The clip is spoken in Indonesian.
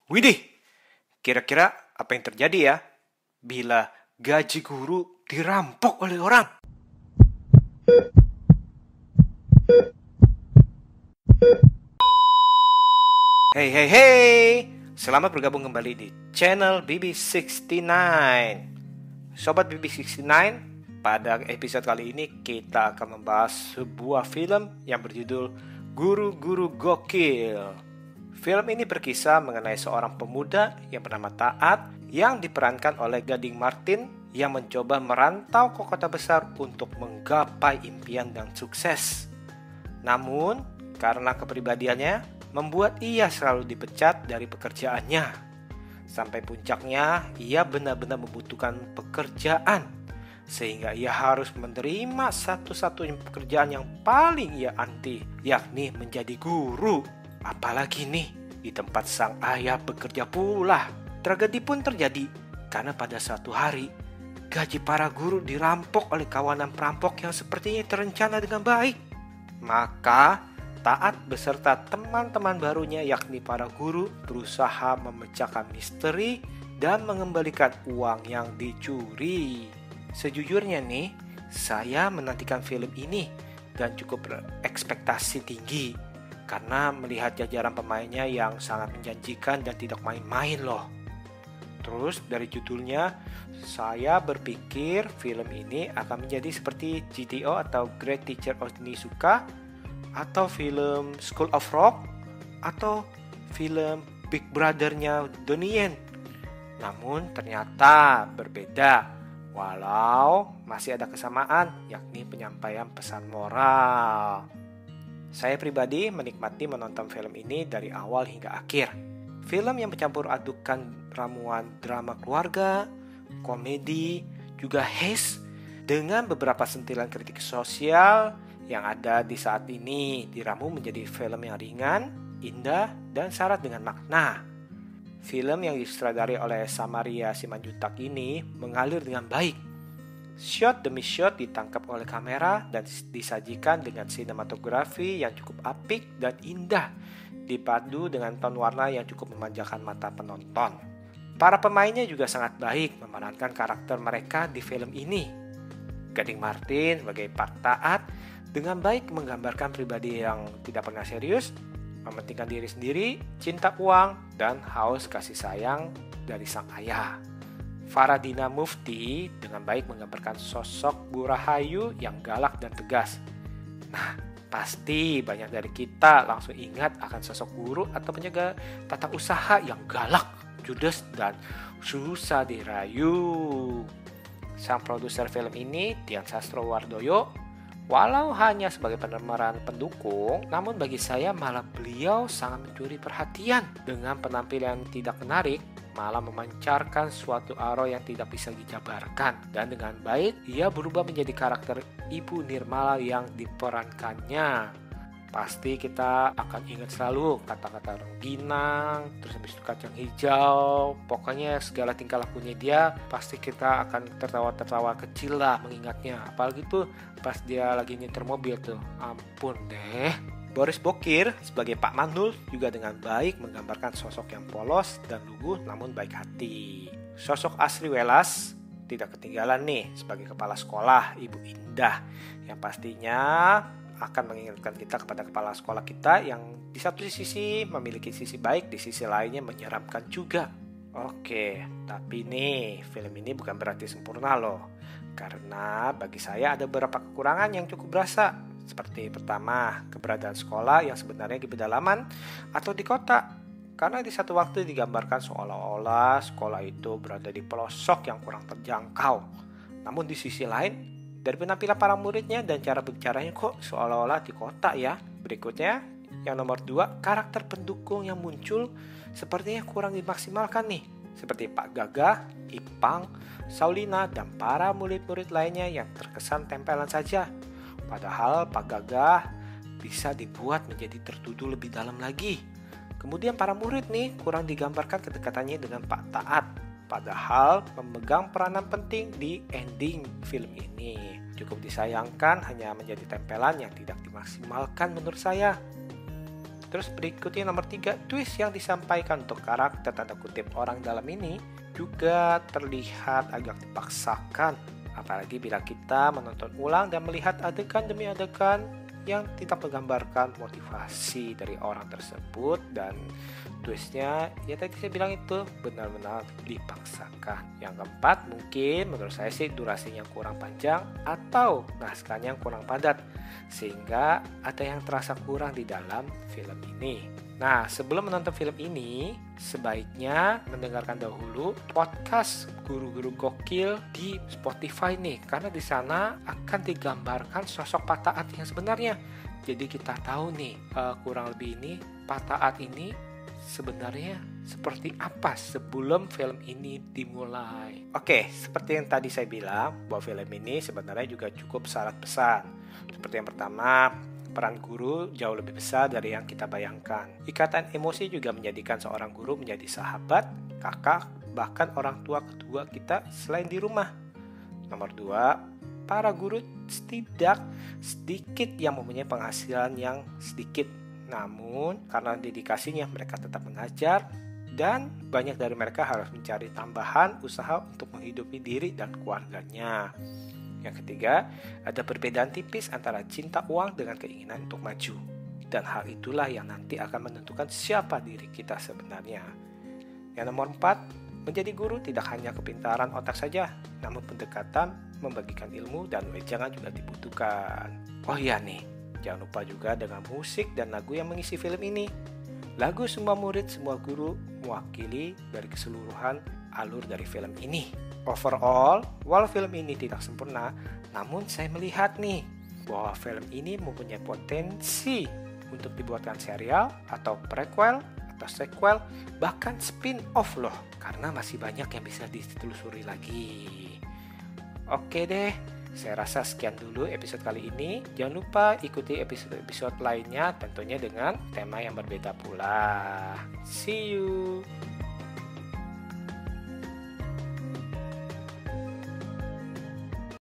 Widih, kira-kira apa yang terjadi ya bila gaji guru dirampok oleh orang? Hey hey hey, selamat bergabung kembali di channel BB69. Sobat BB69, pada episode kali ini kita akan membahas sebuah film yang berjudul Guru-Guru Gokil. Film ini berkisah mengenai seorang pemuda yang bernama Taat yang diperankan oleh Gading Martin yang mencoba merantau ke kota besar untuk menggapai impian dan sukses. Namun, karena kepribadiannya membuat ia selalu dipecat dari pekerjaannya. Sampai puncaknya, ia benar-benar membutuhkan pekerjaan, sehingga ia harus menerima satu-satunya pekerjaan yang paling ia anti, yakni menjadi guru. Apalagi nih, di tempat sang ayah bekerja pula. Tragedi pun terjadi, karena pada suatu hari, gaji para guru dirampok oleh kawanan perampok yang sepertinya terencana dengan baik. Maka, Taat beserta teman-teman barunya yakni para guru berusaha memecahkan misteri dan mengembalikan uang yang dicuri. Sejujurnya nih, saya menantikan film ini dan cukup berekspektasi tinggi karena melihat jajaran pemainnya yang sangat menjanjikan dan tidak main-main loh. Terus dari judulnya, saya berpikir film ini akan menjadi seperti GTO atau Great Teacher Onizuka, atau film School of Rock, atau film Big Brother-nya Donnie Yen. Namun ternyata berbeda, walau masih ada kesamaan, yakni penyampaian pesan moral. Saya pribadi menikmati menonton film ini dari awal hingga akhir. Film yang mencampur adukan ramuan drama keluarga, komedi, juga heist, dengan beberapa sentilan kritik sosial yang ada di saat ini diramu menjadi film yang ringan, indah, dan syarat dengan makna. Film yang disutradari oleh Samaria Simanjuntak ini mengalir dengan baik. Shot demi shot ditangkap oleh kamera dan disajikan dengan sinematografi yang cukup apik dan indah, dipadu dengan ton warna yang cukup memanjakan mata penonton. Para pemainnya juga sangat baik memerankan karakter mereka di film ini. Gading Martin sebagai Pak Taat dengan baik menggambarkan pribadi yang tidak pernah serius, mementingkan diri sendiri, cinta uang, dan haus kasih sayang dari sang ayah. Faradina Mufti dengan baik menggambarkan sosok Bu Rahayu yang galak dan tegas. Nah, pasti banyak dari kita langsung ingat akan sosok guru atau penjaga tata usaha yang galak, judes, dan susah dirayu. Sang produser film ini, Dian Sastrowardoyo, walau hanya sebagai pemeran pendukung, namun bagi saya malah beliau sangat mencuri perhatian dengan penampilan yang tidak menarik, malah memancarkan suatu aura yang tidak bisa dijabarkan. Dan dengan baik, ia berubah menjadi karakter Ibu Nirmala yang diperankannya. Pasti kita akan ingat selalu kata-kata rengginang, terus habis itu kacang hijau, pokoknya segala tingkah lakunya dia pasti kita akan tertawa-tertawa kecil lah mengingatnya. Apalagi tuh pas dia lagi nyetir mobil tuh, ampun deh. Boris Bokir sebagai Pak Manul juga dengan baik menggambarkan sosok yang polos dan lugu namun baik hati. Sosok Asri Welas tidak ketinggalan nih sebagai kepala sekolah Ibu Indah yang pastinya akan mengingatkan kita kepada kepala sekolah kita yang di satu sisi memiliki sisi baik, di sisi lainnya menyeramkan juga. Oke, tapi nih film ini bukan berarti sempurna loh, karena bagi saya ada beberapa kekurangan yang cukup berasa. Seperti pertama, keberadaan sekolah yang sebenarnya di pedalaman atau di kota, karena di satu waktu digambarkan seolah-olah sekolah itu berada di pelosok yang kurang terjangkau. Namun di sisi lain, dari penampilan para muridnya dan cara bicaranya kok seolah-olah di kota ya. Berikutnya, yang nomor 2, karakter pendukung yang muncul sepertinya kurang dimaksimalkan nih. Seperti Pak Gagah, Ipang, Saulina, dan para murid-murid lainnya yang terkesan tempelan saja. Padahal Pak Gagah bisa dibuat menjadi tertuduh lebih dalam lagi. Kemudian para murid nih kurang digambarkan kedekatannya dengan Pak Taat. Padahal memegang peranan penting di ending film ini. Cukup disayangkan hanya menjadi tempelan yang tidak dimaksimalkan menurut saya. Terus berikutnya nomor 3, twist yang disampaikan untuk karakter tanda kutip orang dalam ini juga terlihat agak dipaksakan. Apalagi bila kita menonton ulang dan melihat adegan demi adegan yang tidak menggambarkan motivasi dari orang tersebut, dan twistnya ya tadi saya bilang itu benar-benar dipaksakan. Yang keempat, mungkin menurut saya sih durasinya kurang panjang atau naskahnya yang kurang padat, sehingga ada yang terasa kurang di dalam film ini. Nah, sebelum menonton film ini, sebaiknya mendengarkan dahulu podcast Guru-Guru Gokil di Spotify nih, karena di sana akan digambarkan sosok Pak Taat yang sebenarnya. Jadi kita tahu nih, kurang lebih ini Pak Taat ini sebenarnya seperti apa sebelum film ini dimulai. Oke, seperti yang tadi saya bilang, bahwa film ini sebenarnya juga cukup syarat pesan. Seperti yang pertama, peran guru jauh lebih besar dari yang kita bayangkan. Ikatan emosi juga menjadikan seorang guru menjadi sahabat, kakak, bahkan orang tua kedua kita selain di rumah. Nomor 2, para guru tidak sedikit yang mempunyai penghasilan yang sedikit. Namun, karena dedikasinya mereka tetap mengajar, dan banyak dari mereka harus mencari tambahan usaha untuk menghidupi diri dan keluarganya. Yang ketiga, ada perbedaan tipis antara cinta uang dengan keinginan untuk maju. Dan hal itulah yang nanti akan menentukan siapa diri kita sebenarnya. Yang nomor 4, menjadi guru tidak hanya kepintaran otak saja, namun pendekatan, membagikan ilmu, dan wejangan juga dibutuhkan. Oh iya nih, jangan lupa juga dengan musik dan lagu yang mengisi film ini. Lagu Semua Murid, Semua Guru mewakili dari keseluruhan alur dari film ini. Overall, walau film ini tidak sempurna, namun saya melihat nih bahwa film ini mempunyai potensi untuk dibuatkan serial atau prequel atau sequel, bahkan spin-off loh, karena masih banyak yang bisa ditelusuri lagi. Oke deh, saya rasa sekian dulu episode kali ini. Jangan lupa ikuti episode-episode lainnya, tentunya dengan tema yang berbeda pula. See you!